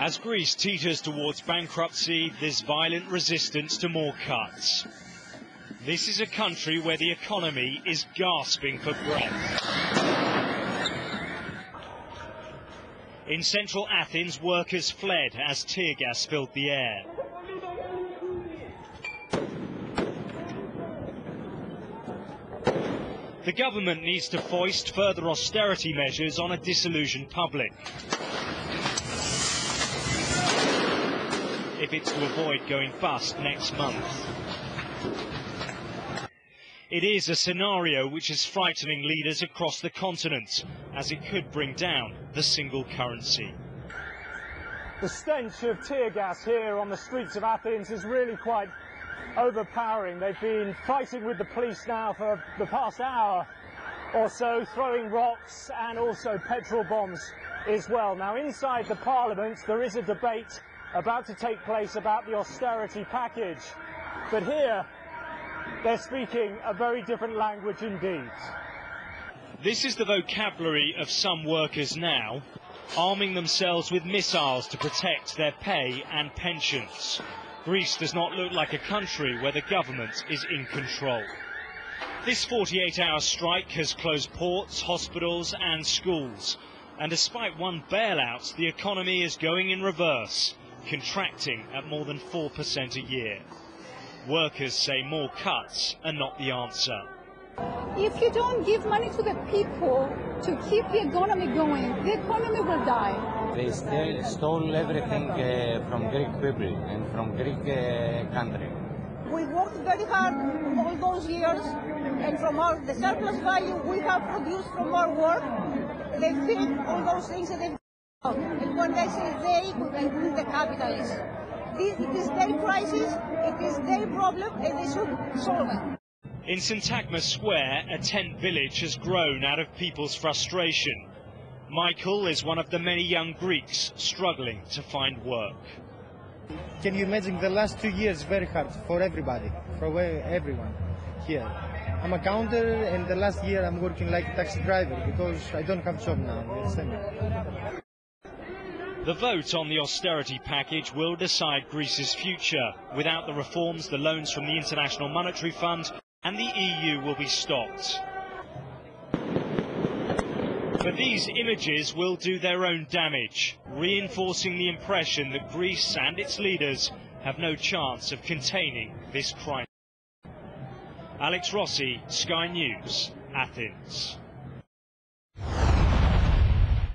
As Greece teeters towards bankruptcy, there's violent resistance to more cuts. This is a country where the economy is gasping for breath. In central Athens, workers fled as tear gas filled the air. The government needs to foist further austerity measures on a disillusioned public, if it's to avoid going bust next month. It is a scenario which is frightening leaders across the continent, as it could bring down the single currency. The stench of tear gas here on the streets of Athens is really quite overpowering. They've been fighting with the police now for the past hour or so, throwing rocks and also petrol bombs as well. Now, inside the parliament, there is a debate about to take place about the austerity package. But here, they're speaking a very different language indeed. This is the vocabulary of some workers now, arming themselves with missiles to protect their pay and pensions. Greece does not look like a country where the government is in control. This 48-hour strike has closed ports, hospitals and schools. And despite one bailout, the economy is going in reverse, contracting at more than 4% a year. Workers say more cuts are not the answer. If you don't give money to the people to keep the economy going, the economy will die. They stole everything from Greek people and from Greek country. We worked very hard all those years, and from the surplus value we have produced from our work, they think all those things that they. And when they say they, include the capitalists. It is their crisis, it is their problem, and they should solve it. In Syntagma Square, a tent village has grown out of people's frustration. Michael is one of the many young Greeks struggling to find work. Can you imagine the last 2 years very hard for everybody, for everyone here? I'm a counter, and the last year I'm working like a taxi driver because I don't have job now. You understand me? The vote on the austerity package will decide Greece's future. Without the reforms, the loans from the International Monetary Fund and the EU will be stopped. But these images will do their own damage, reinforcing the impression that Greece and its leaders have no chance of containing this crisis. Alex Rossi, Sky News, Athens.